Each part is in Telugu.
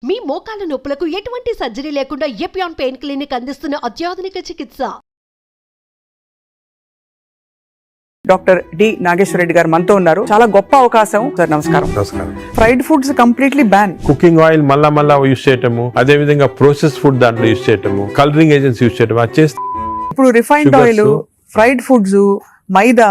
మీ మోకాల నొప్పులకు ఎటువంటి సర్జరీ లేకుండా ఎపియాన్ పెయిన్ క్లినిక్ అందిస్తున్న అత్యాధునిక చికిత్స. డాక్టర్ డి నాగేశ్వర రెడ్డి గారు మనతో ఉన్నారు. చాలా గొప్ప అవకాశం సార్. నమస్కారం. నమస్కారం. Fried foods completely ban. Cooking oil మళ్ళా యూజ్ చేయటము, అదే విధంగా ప్రాసెస్ ఫుడ్ దాంట్లో యూజ్ చేయటము, కలరింగ్ ఏజెంట్స్ యూజ్ చేయటం, అది చేస్తే ఇప్పుడు refined oil, fried foods, maida,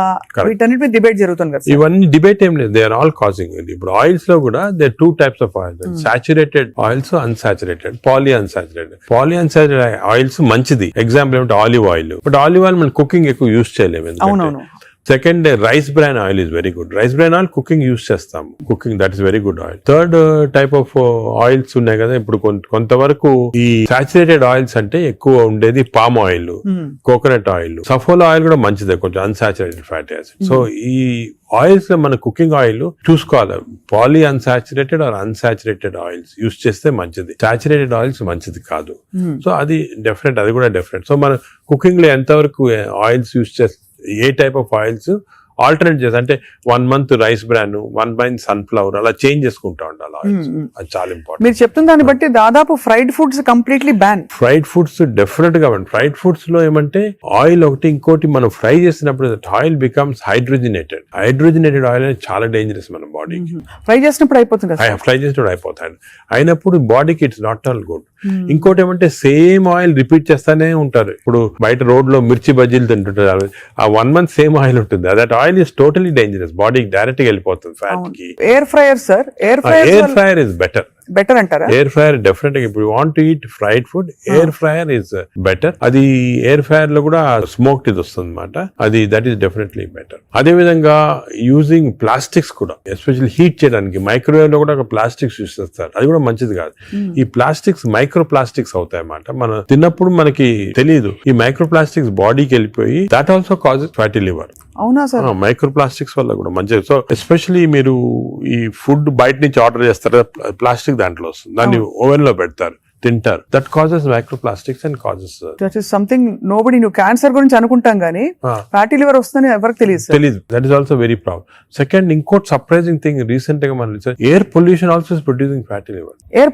వీటన్నిటి మీద డిబేట్ జరుగుతుంది కదా. ఇవన్నీ డిబేట్ ఏం లేదు, దే ఆర్ ఆల్ కాజింగ్. ఇప్పుడు ఆయిల్స్ లో కూడా they two types of oils, saturated oils, unsaturated, poly unsaturated oils మంచిది. ఎగ్జాంపుల్ ఏమిటి, olive oil. But olive oil మనం కుకింగ్ ఎక్కువ యూజ్ చేయలేము. అవునవును. Second, rice bran oil is very good. Rice bran oil cooking use చేస్తాం, cooking that is very good oil. Third type of oils ఉన్నాయి కదా. ఇప్పుడు కొంతవరకు ఈ సాచురేటెడ్ ఆయిల్స్ అంటే ఎక్కువ ఉండేది palm oil, coconut oil, Saffola oil కూడా మంచిదే, కొంచెం అన్సాచురేటెడ్ ఫ్యాటీ యాసిడ్. సో ఈ ఆయిల్స్ లో మన కుకింగ్ ఆయిల్ చూసుకోవాలి, poly unsaturated or unsaturated oils use చేస్తే మంచిది. సాచురేటెడ్ ఆయిల్స్ మంచిది కాదు. సో అది డెఫినెట్, అది కూడా డెఫినెట్. సో మన కుకింగ్ లో ఎంతవరకు ఆయిల్స్ యూజ్ చేస్తే, ఏ టైప్ ఆఫ్ ఆయిల్స్ ఆల్టర్నేట్ చేస్తా అంటే 1 month rice bran, 1 month sunflower, అలా చేంజ్ చేసుకుంటా ఉండాలి ఆయిల్స్. అది చాలా ఇంపార్టెంట్. మీరు చెప్తున్న దాన్ని బట్టి దాదాపు fried foods completely ban. Fried foods definite గా ఫ్రైడ్ ఫుడ్స్ లో ఏమంటే ఆయిల్ ఒకటి, ఇంకోటి మనం ఫ్రై చేసినప్పుడు ఆయిల్ బికమ్స్ హైడ్రోజనేటెడ్ ఆయిల్ అనేది చాలా డేంజరస్ మన బాడీకి. ఫ్రై చేసినప్పుడు అయిపోతుంది కదా. ఫ్రై చేసినప్పుడు అయిపోతాయి, అయినప్పుడు బాడీకి ఇట్స్ నాట్ ఆల్ గుడ్. ఇంకోటి ఏమంటే సేమ్ ఆయిల్ రిపీట్ చేస్తానే ఉంటారు. ఇప్పుడు బయట రోడ్ లో మిర్చి బజ్జీలు తింటుంటారు, ఆ 1 month సేమ్ ఆయిల్ ఉంటుంది. That oil is totally dangerous, బాడీకి డైరెక్ట్ గా వెళ్ళిపోతుంది, ఫ్యాట్ కి. Air fryer sir, air fryer is better అంటారా? ఎయిర్ ఫ్రైయర్ డెఫినెట్ గా, ఇప్పుడు want to eat fried food, air fryer is better. అది ఎయిర్ ఫ్రైయర్ లో కూడా స్మోక్డ్ ఇది వస్తుంది అనమాట, అది దట్ ఈస్ డెఫినెట్లీ బెటర్. అదే విధంగా యూజింగ్ ప్లాస్టిక్స్ కూడా, ఎస్పెషల్లీ హీట్ చేయడానికి మైక్రోవేవ్ లో కూడా ఒక ప్లాస్టిక్స్ యూజ్ చేస్తారు, అది కూడా మంచిది కాదు. ఈ ప్లాస్టిక్స్ మైక్రో ప్లాస్టిక్స్ అవుతాయి అన్నమాట. మనం తిన్నప్పుడు మనకి తెలియదు, ఈ మైక్రో ప్లాస్టిక్స్ బాడీకి వెళ్ళిపోయి that also causes fatty liver. అవునా సార్? మైక్రో ప్లాస్టిక్స్ వల్ల కూడా మంచిది. సో ఎస్పెషల్లీ మీరు ఈ ఫుడ్ బయట నుంచి ఆర్డర్ చేస్తారు, ప్లాస్టిక్ దాంట్లో వస్తుంది, దాన్ని ఓవెన్ లో పెడతారు, తింటారు. That causes microplastics and causes that is something nobody new. Cancer గురించి అనుకుంటాం కానీ ఫ్యాటీ లివర్ వస్తుందని ఎవరికి తెలియదు. That is also very problem. Second, ఇంకోటి సర్ప్రైజింగ్ థింగ్, రీసెంట్ గా మనం air pollution also is producing fatty liver. Air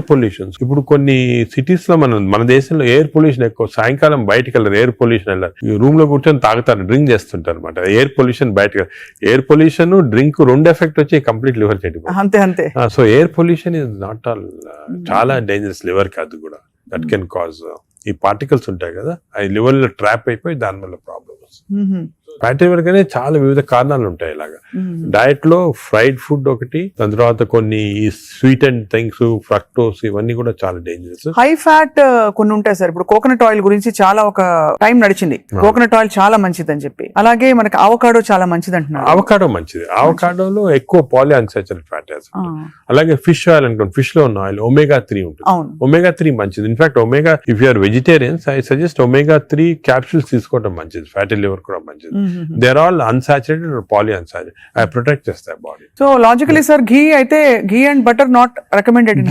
pollution ఇప్పుడు కొన్ని సిటీస్ లో మన దేశంలో ఎయిర్ పొల్యూషన్ ఎక్కువ. సాయంకాలం బయటకు వెళ్ళారు, ఎయిర్ పొల్యూషన్ వెళ్ళారు, రూమ్ లో కూర్చొని తాగుతారు, డ్రింక్ చేస్తుంటారు అనమాట. ఎయిర్ పొల్యూషన్ బయటకు, ఎయిర్ పొల్యూషన్ డ్రింక్ రెండు ఎఫెక్ట్ వచ్చి కంప్లీట్ లివర్ చెడిపోతుంది. అంతే. So air pollution is not all, చాలా డేంజరస్ లివర్ కి. అది కూడా దట్ కెన్ కాజ్, ఈ పార్టికల్స్ ఉంటాయి కదా, అవి లివర్ లో ట్రాప్ అయిపోయి దాని వల్ల ప్రాబ్లమ్ వస్తుంది. ఫ్యాటీ లివర్ కానీ చాలా వివిధ కారణాలు ఉంటాయి. ఇలాగా డయట్ లో ఫ్రైడ్ ఫుడ్ ఒకటి, దాని తర్వాత కొన్ని స్వీట్ అండ్ థింగ్స్, ఫ్రక్టోస్, ఇవన్నీ కూడా చాలా డేంజరస్. హై ఫ్యాట్ కొన్ని ఉంటాయి సార్. ఇప్పుడు కోకోనట్ ఆయిల్ గురించి చాలా ఒక టైం నడిచింది, కోకోనట్ ఆయిల్ చాలా మంచిది అని చెప్పి. అలాగే మనకి అవకాడో చాలా మంచిది అంటున్నారు. అవకాడో మంచిది, అవకాడోలో ఎక్కువ పాలీ అన్సాచురేటెడ్ ఫ్యాటీ యాసిడ్. అలాగే ఫిష్ ఆయిల్ అనుకోండి, ఫిష్ లో ఉన్న ఆయిల్ omega-3 ఉంటుంది. omega-3 మంచిది. In fact omega, if you are vegetarians, I suggest omega-3 capsules తీసుకోవడం మంచిది. ఫ్యాటీ లివర్ కూడా మంచిది. They are all unsaturated or poly unsaturated, అవి ప్రొటెక్ట్ చేస్తాయి body. So logically sir, ghee అయితే ghee and butter not recommended.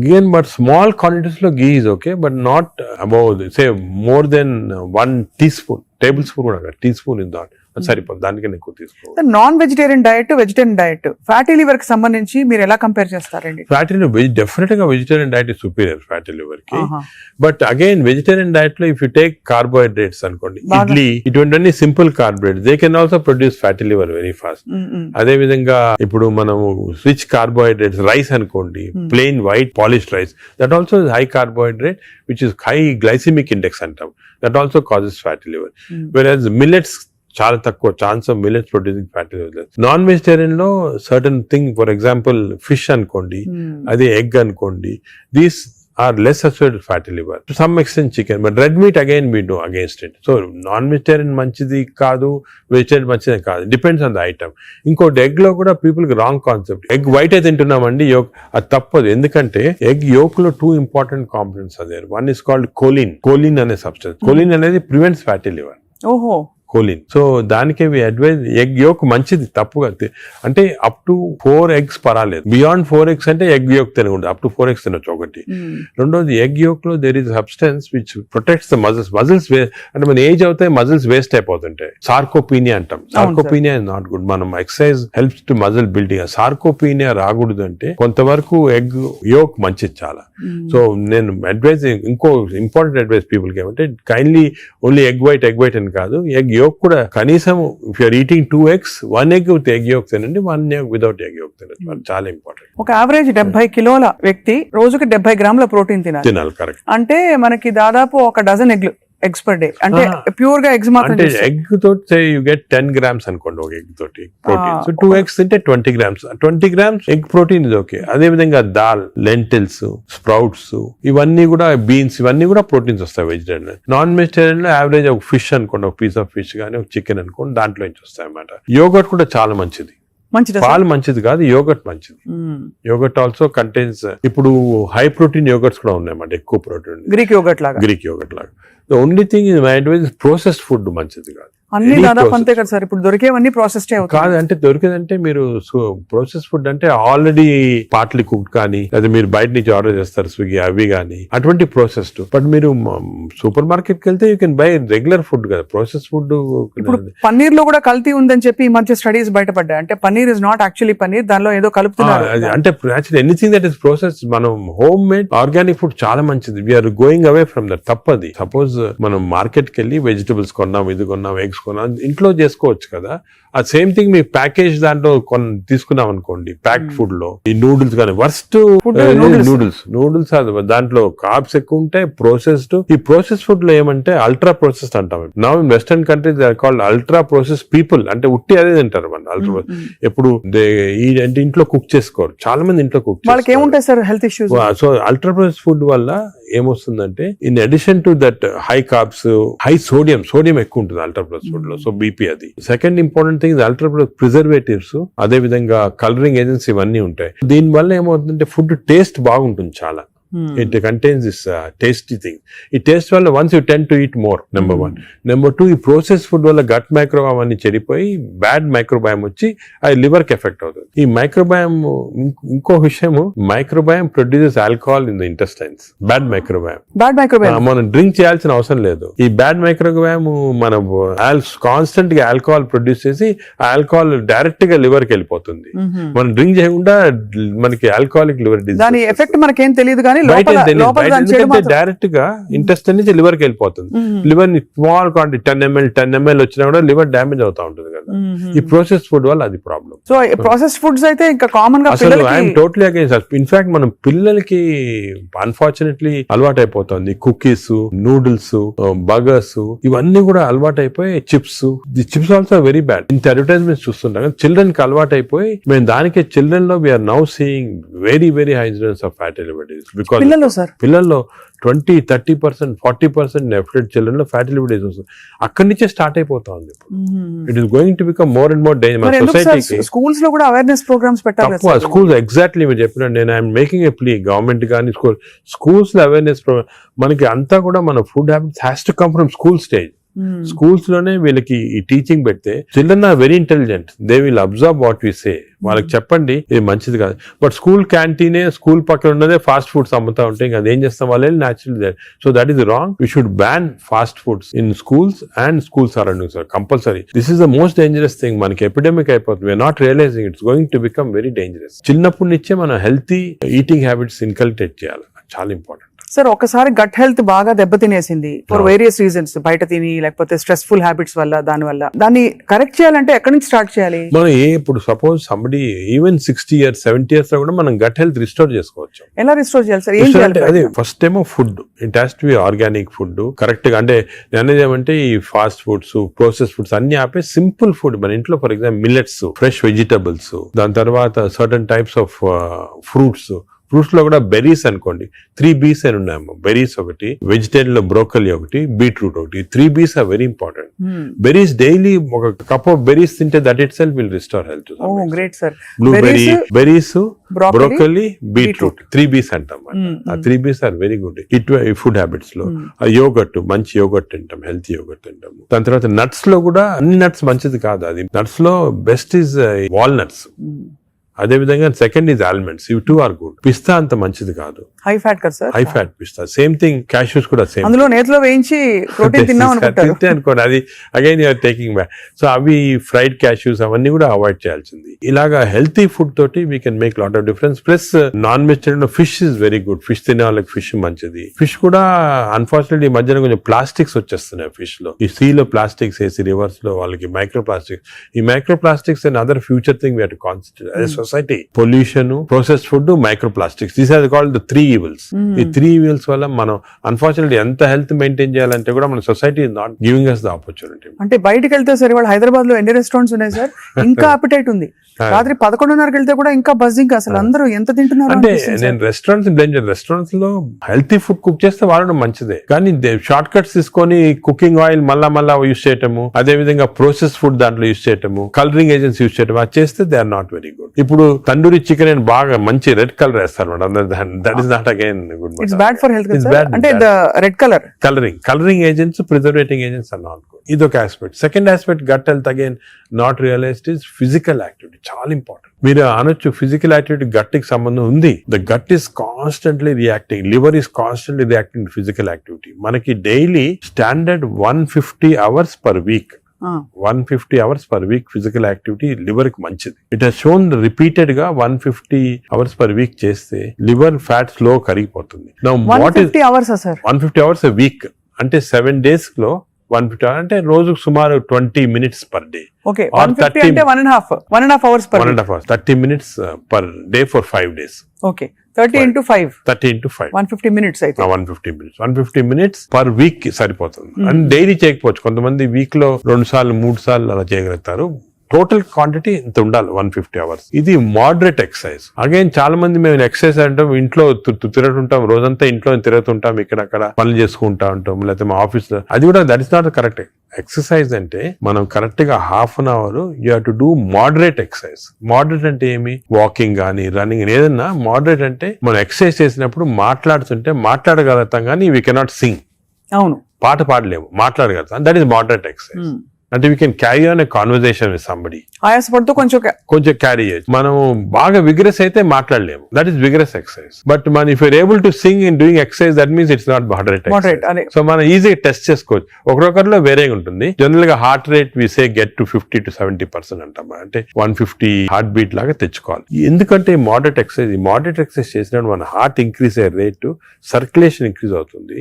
Ghee and but small quantities లో ghee is okay, but not above say more than 1 teaspoon, table spoon కూడా, టీ స్పూన్ ఇస్ నాట్ సరిపోతుంది, దానికన్నా ఎక్కువ తీసుకోవాలి. Non vegetarian diet, vegetarian diet, fatty liver కి సంబంధించి మీరు ఎలా కంపేర్ చేస్తారండి? ఫ్యాటీ లివర్ డెఫినెట్ గా vegetarian diet is superior fatty liver కి. బట్ అగైన్ వెజిటేరియన్ డయట్ లో ఇఫ్ యూ టేక్ కార్బోహైడ్రేట్స్ అనుకోండి, ఇడ్లీ, ఇటువంటి simple carbohydrates, they can also produce fatty liver very fast. అదే విధంగా ఇప్పుడు మనము రిచ్ కార్బోహైడ్రేట్స్, రైస్ అనుకోండి, plain white polished rice, that also high carbohydrate which is high glycemic index అంటాం, that also causes fatty liver. Whereas millets చాలా తక్కువ chance of millets producing fatty liver. Non vegetarian లో certain thing, for example fish అనుకోండి, అదే ఎగ్ అనుకోండి, these are less associated fatty liver. To some extent chicken, but red meat again we do against it. So non vegetarian మంచిది కాదు, వెజిటేరియన్ మంచిది కాదు, డిపెండ్స్ ఆన్ ద ఐటమ్. ఇంకోటి ఎగ్ లో కూడా పీపుల్ కి రాంగ్ కాన్సెప్ట్, ఎగ్ వైట్ అయితే తింటున్నామండి యోక్, అది తప్పదు. ఎందుకంటే ఎగ్ యోక్ లో 2 important components are there. One is called choline అనే సబ్స్టెన్స్. choline అనేది ప్రివెంట్స్ ఫ్యాటీ లివర్. ఓహో. కోలిన్. సో దానికే అడ్వైజ్ ఎగ్ యోక్ మంచిది, తప్పుగా అంటే అప్ టు 4 eggs పర్వాలేదు. బియాండ్ 4 eggs అంటే ఎగ్ యోక్ తినకూడదు, అప్ టు 4 eggs తినొచ్చు ఒకటి. రెండోది ఎగ్ యోక్ లో there is substance which protects the muscles అంటే మన ఏజ్ అవుతాయి మజిల్స్ వేస్ట్ అయిపోతుంటాయి. సార్కోపీనియా అంటాం. Sarcopenia is not good. మనం exercise helps to muscle building. Sarcopenia రాకూడదు అంటే కొంతవరకు ఎగ్ యోక్ మంచిది చాలా. సో నేను అడ్వైజ్, ఇంకో ఇంపార్టెంట్ అడ్వైజ్ పీపుల్ కి ఏమంటే కైండ్లీ ఓన్లీ ఎగ్ వైట్ అని కాదు, ఎగ్ యోక్ కూడా కనీసం if you're eating 2 eggs 1 egg with egg yolk తినండి, 1 egg వితౌట్ ఎగ్ యోక్ తినండి. చాలా ఇంపార్టెంట్. ఒక యావరేజ్ 70 కిలోల వ్యక్తి రోజుకి 70 గ్రాముల ప్రోటీన్ తినాలి. కరెక్ట్. అంటే మనకి దాదాపు ఒక డజన్ ఎగ్స్ పర్ డే. అంటే ప్యూర్ గా ఎగ్స్ మాత్రం. అంటే ఎగ్ తోటి యూ గెట్ 10 grams అనుకోండి ఒక ఎగ్ తోటి ప్రోటీన్. సో 2 eggs తింటే 20 grams. 20 grams ఎగ్ ప్రోటీన్ ఇది ఓకే. అదే విధంగా దాల్, లెంటిల్స్, స్ప్రౌట్స్, ఇవన్నీ కూడా బీన్స్, ఇవన్నీ కూడా ప్రోటీన్స్ వస్తాయి వెజిటేరియన్. నాన్ వెజిటేరియన్ లో యావరేజ్ ఒక ఫిష్ అనుకోండి, ఒక పీస్ ఆఫ్ ఫిష్ కానీ ఒక చికెన్ అనుకోండి, దాంట్లో నుంచి వస్తాయి అన్నమాట. యోగర్ట్ కూడా చాలా మంచిది. పాలు మంచిది కాదు, యోగర్ట్ మంచిది. యోగర్ట్ ఆల్సో కంటైన్స్, ఇప్పుడు హై ప్రోటీన్ యోగర్ట్స్ కూడా ఉన్నాయన్నమాట, ఎక్కువ ప్రోటీన్. గ్రీక్ యోగర్ట్ లాగా. The only thing is my advice processed food మంచిది కాదు. అన్ని దాదాపు అంతే కదా సార్, ఇప్పుడు దొరికేవన్నీ ప్రాసెస్డ్ కాదు. అంటే దొరికేదంటే మీరు ప్రాసెస్ ఫుడ్ అంటే ఆల్రెడీ పార్ట్లీ కుక్డ్ కానీ, లేదా మీరు బయట నుంచి ఆర్డర్ చేస్తారు స్విగ్గీ అవి కానీ, అటువంటి ప్రాసెస్డ్. బట్ మీరు సూపర్ మార్కెట్ కి వెళ్తే you can by regular food కదా, ప్రాసెస్ ఫుడ్. ఇప్పుడు పన్నీర్ లో కూడా కల్తీ ఉందని చెప్పి ఈ మధ్య స్టడీస్ బయటపడ్డాయి. అంటే paneer is not actually paneer, దానిలో ఏదో కలుపుతున్నారు. అంటే actually anything that is process, మనం హోమ్ మేడ్ ఆర్గానిక్ ఫుడ్ చాలా మంచిది. We're going away from that. తప్పది. సపోజ్ మనం మార్కెట్ కి వెళ్ళి వెజిటబుల్స్ కొన్నాం, ఇది కొన్నాం, ఎగ్స్ కొన్నాం, ఇంట్లో చేసుకోవచ్చు కదా. ఆ సేమ్ థింగ్ మీ ప్యాకేజ్ దాంట్లో తీసుకున్నాం అనుకోండి, ప్యాక్డ్ ఫుడ్ లో ఈ నూడిల్స్ కానీ వర్స్ట్ నూడిల్స్ దాంట్లో కార్బ్స్ ఎక్కువ ఉంటాయి, ప్రాసెస్డ్. ఈ ప్రాసెస్ ఫుడ్ లో ఏమంటే అల్ట్రా ప్రాసెస్డ్ అంటాం. Now in western countries they are called ultra process people. అంటే ఉట్టి అదే తింటారు మన అల్ట్రా. ఎప్పుడు అంటే ఇంట్లో కుక్ చేసుకోరు చాలా మంది, ఇంట్లో కుక్ వాళ్ళకి ఏముంటాయి sir health issues. So ultra process food వల్ల ఏమొస్తుందంటే in addition to that high carbs, high sodium ఎక్కువ ఉంటుంది అల్ట్రా ప్రాసెస్ ఫుడ్ లో. సో బీపీ అది. Second important thing ultra preservatives, అదే విధంగా కలరింగ్ ఏజెంట్స్ ఇవన్నీ ఉంటాయి. దీని వల్ల ఏమవుతుందంటే ఫుడ్ టేస్ట్ బాగుంటుంది చాలా. It contains this tasty thing. ఈ టేస్ట్ వల్ల once you tend to eat more, number 1. Number 2, ఈ ప్రాసెస్ ఫుడ్ వల్ల గట్ మైక్రోబయామ్ అన్ని చెడిపోయి బ్యాడ్ మైక్రోబయామ్ వచ్చి అది లివర్ కి ఎఫెక్ట్ అవుతుంది. ఈ మైక్రోబయామ్, ఇంకో విషయము, microbiome produces alcohol in the intestines. Bad microbiome మనం డ్రింక్ చేయాల్సిన అవసరం లేదు. ఈ బ్యాడ్ మైక్రోబయామ్ మనం కాన్స్టెంట్ గా ఆల్కహాల్ ప్రొడ్యూస్ చేసి ఆ ఆల్కహాల్ డైరెక్ట్ గా లివర్ కి వెళ్ళిపోతుంది. మనం డ్రింక్ చేయకుండా మనకి ఆల్కహాలిక్ లివర్ డిసీజ్, దాని ఎఫెక్ట్ మనకేం తెలియదు కానీ డైరెక్ట్ గా ఇంటెస్టైన్ నుంచి లివర్ కి వెళ్ళిపోతుంది. లివర్ ని స్మాల్ క్వాంటిటీ 10 ml వచ్చినా కూడా లివర్ డ్యామేజ్ అవుతా ఉంటుంది కదా. ఈ ప్రాసెస్ ఫుడ్ వల్ల అది ప్రాబ్లం. సో ప్రాసెస్ ఫుడ్స్ అయితే ఇంకా కామన్ గా ఐఎమ్ టోటలీ అగైన్స్. ఇన్ఫాక్ట్ మనం పిల్లలకి అన్ఫార్చునేట్లీ అలవాటు అయిపోతుంది. కుకీస్, నూడిల్స్, బర్గర్స్ ఇవన్నీ కూడా అలవాటు అయిపోయి, చిప్స్ ఆల్సో వెరీ బ్యాడ్. ఇంత అడ్వర్టైజ్మెంట్స్ చూస్తుంటాం. చిల్డ్రన్ కి అలవాటు అయిపోయి మేము దానికి చిల్డ్రన్ లో we're now seeing very high incidence of fatty liver disease. పిల్లల్లో 20-30%, 40% ఎఫెక్టెడ్ చిల్డ్రన్ లో ఫ్యాటీ లివర్ డిసీజ్ వస్తుంది. అక్కడి నుంచే స్టార్ట్ అయిపోతా ఉంది. It is going to become more and more danger. సొసైటీకి స్కూల్స్ లో కూడా అవేర్నెస్ ప్రోగ్రామ్స్ పెట్టాలి. స్కూల్స్ ఎగ్జాక్ట్లీ మీరు చెప్పిన, నేను I'm making a plea government కానీ స్కూల్స్ లో అవేర్నెస్ ప్రోగ్రామ్. మనకి అంతా కూడా మన food habits has to come from school stage. Schools లోనే వీళ్ళకి ఈ టీచింగ్ పెడితే children are very intelligent, they will observe what we say. వాళ్ళకి చెప్పండి ఇది మంచిది కాదు. బట్ స్కూల్ క్యాంటీనే, స్కూల్ పక్కన ఉన్నదే ఫాస్ట్ ఫుడ్స్ అమ్ముతా ఉంటే ఇంకా అదేం చేస్తాం వాళ్ళు natural. So that is wrong. We should ban fast foods in schools and school surroundings compulsory. This is the most dangerous thing. మనకి ఎపిడమిక్ అయిపోతుంది. We're not realising it's going to become very dangerous. చిన్నప్పటి నుంచే మనం హెల్తీ ఈటింగ్ హ్యాబిట్స్ ఇన్కల్కేట్ చేయాలి. చాలా ఇంపార్టెంట్. సార్ ఒకసారి గట్ హెల్త్ బాగా దెబ్బతినేసింది ఫర్ వేరియస్ రీజన్స్, బయట తిని లేకపోతే స్ట్రెస్ఫుల్ హ్యాబిట్స్ వల్ల, దాన్ని కరెక్ట్ చేయాలంటే ఎక్కడి నుంచి స్టార్ట్ చేయాలి? మనం ఇప్పుడు suppose somebody even 60 years 70 years లో కూడా మనం గట్ హెల్త్ రిస్టోర్ చేసుకోవచ్చు. ఎలా రిస్టోర్ చేయాలి సార్? ఏం చేయాలి? అదే ఫస్ట్ ఏమో food, it has to be organic food correct గా. అంటే అనేది ఏమంటే ఈ ఫాస్ట్ ఫుడ్స్, ప్రాసెస్ ఫుడ్స్ అన్ని ఆపే సింపుల్ ఫుడ్ మన ఇంట్లో, for example millets, fresh vegetables, దాని తర్వాత certain types of fruits, fruits లో కూడా బెర్రీస్ అనుకోండి, 3 B's అని ఉన్నాయమ్మా. బెర్రీస్ ఒకటి, వెజిటేరియన్ లో బ్రోకలీ ఒకటి, బీట్రూట్ ఒకటి. 3 B's are very important. Berries daily ఒక కప్ ఆఫ్ బెర్రీస్ తింటే that it self will restore health. Great sir. Blueberry, berries, broccoli, broccoli, beetroot, 3 B's అంటాం. ఆ 3 B's are very good food habits లో. యోగట్, మంచి యోగట్ తింటాం, హెల్తీ యోగట్ తింటాము. దాని తర్వాత నట్స్ లో కూడా అన్ని నట్స్ మంచిది కాదు. అది నట్స్ లో బెస్ట్ ఈజ్ వాల్నట్స్. అదే విధంగా సెకండ్ ఈజ్ ఆల్మండ్స్. ఇవి 2 ఆర్ గుడ్. పిస్తా అంత మంచిది కాదు, హై ఫ్యాట్ కదా sir. High fat pista. Same thing cashews కూడా సేమ్. అందులో నేతిలో వేయించి ప్రోటీన్ తిన్నాం అనుకుంటారు. తింటే అనుకోండి, అది again you're taking back. So అవి ఫ్రైడ్ క్యాష్యూస్ అవన్నీ కూడా అవాయిడ్ చేయాల్సింది. ఇలాగా హెల్తీ ఫుడ్ తోటి we can make lot of difference. Plus non vegetarian fish is very good. Fish తినే వాళ్ళకి ఫిష్ మంచిది. ఫిష్ కూడా అన్ఫార్చునేట్లీ ఈ మధ్యన కొంచెం ప్లాస్టిక్స్ వచ్చేస్తున్నాయి ఫిష్ లో. ఈ సీ లో ప్లాస్టిక్స్ వేసి రివర్స్ లో వాళ్ళకి మైక్రో ప్లాస్టిక్స్. ఈ micro plastics and other future thing we have to concentrate as a society. Pollution, processed food, micro plastics, these are called the 3 evils. ఈ 3 evils వల్ల మనం అన్ఫార్చునేట్లీ ఎంత హెల్త్ మెయింటైన్ చేయాలంటే కూడా మన society is not giving us the opportunity. అంటే బయటకు వెళ్తే సార్ ఇవాళ హైదరాబాద్ లో ఎన్ని రెస్టారెంట్స్ ఉన్నాయి సార్, ఇంకా అపిటైట్ ఉంది. రాత్రి 11:30కి వెళ్తే కూడా ఇంకా బజ్జింగ్. అసలు అందరూ ఎంత తింటున్నారు అంటే నేను రెస్టారెంట్స్ లో హెల్తీ ఫుడ్ కుక్ చేస్తే వాడడం మంచిదే, కానీ షార్ట్ కట్స్ తీసుకొని కుకింగ్ ఆయిల్ మళ్ళా యూస్ చేయటము, అదే విధంగా ప్రాసెస్ ఫుడ్ దాంట్లో యూస్ చేయటము, కలరింగ్ ఏజెంట్స్ యూస్ చేయటం, అది చేస్తే they are not very good. ఇప్పుడు తందూరి చికెన్ అని బాగా మంచి రెడ్ కలర్ వేస్తారు madam. That is not again good. It's bad for health. అంటే red colouring agents, preserving agents are not good. ఇదొక aspect. Second aspect gut health again not realised is physical activity. చాలా ఇంపార్టెంట్. మీరు అనొచ్చు ఫిజికల్ యాక్టివిటీ గట్ కి సంబంధం ఉంది. The gut is constantly reacting, liver is constantly reacting physical activity. మనకి daily standard 150 hours per week, 150 hours per week physical activity liver కి మంచిది. ఇట్ హస్ షోన్ రిపీటెడ్ గా 150 hours per week చేస్తే లివర్ ఫ్యాట్ స్లో కరిగిపోతుంది. Now what is 150 hours a week అంటే 7 days లో 150 hours అంటే రోజుకు సుమారు 20 minutes పర్ డే. ఓకే, 150 అంటే 1.5 hours per 1.5 hours, 30 minutes per day for 5 days. Okay, 30 into 5 150 minutes అయితే 150 minutes పర్ వీక్ కి సరిపోతుంది. అండ్ డైలీ చేయకపోవచ్చు, కొంతమంది వీక్ లో 2 సార్లు 3 సార్లు అలా చేయగలుగుతారు. టోటల్ క్వాంటిటీ ఇంత ఉండాలి 150 hours. ఇది మోడరేట్ ఎక్సర్సైజ్. అగైన్ చాలా మంది మేము ఎక్సర్సైజ్ అంటాం, ఇంట్లో తిరుగుతుంటాం, రోజంతా ఇంట్లో తిరుగుతుంటాం, ఇక్కడక్కడ పనులు చేసుకుంటా ఉంటాం, లేకపోతే మా ఆఫీస్ లో. అది కూడా that is not correct. Exercise అంటే మనం కరెక్ట్ గా ½ an hour you have to do moderate exercise. Moderate అంటే ఏమి? వాకింగ్ కానీ రన్నింగ్, ఏదన్నా మోడరేట్ అంటే మనం ఎక్సర్సైజ్ చేసినప్పుడు మాట్లాడుతుంటే మాట్లాడగలుగుతాం కానీ వీ కెనాట్ సింగ్. అవును, పాట పాడలేము, మాట్లాడగలుగుతాం. That is moderate exercise. అంటే we can carry on a conversation with somebody. ఆయాసపడుతూ కొంచెం క్యారీ చేయొచ్చు. మనం బాగా విగ్రెస్ అయితే మాట్లాడలేము, that is vigorous exercise. But మన if you're able to sing in doing exercise, that means it's not moderate. So మనం ఈజీగా టెస్ట్ చేసుకోవచ్చు. ఒకరొకరిలో వేరేగా ఉంటుంది. జనరల్ గా heart rate we say get to 50 to 70% అంటాం. అంటే 150 హార్ట్ బీట్ లాగా తెచ్చుకోవాలి. ఎందుకంటే మోడరేట్ ఎక్సర్సైజ్ చేసినప్పుడు మన హార్ట్ ఇంక్రీజ్ అయ్యే రేటు, సర్క్యులేషన్ ఇంక్రీజ్ అవుతుంది,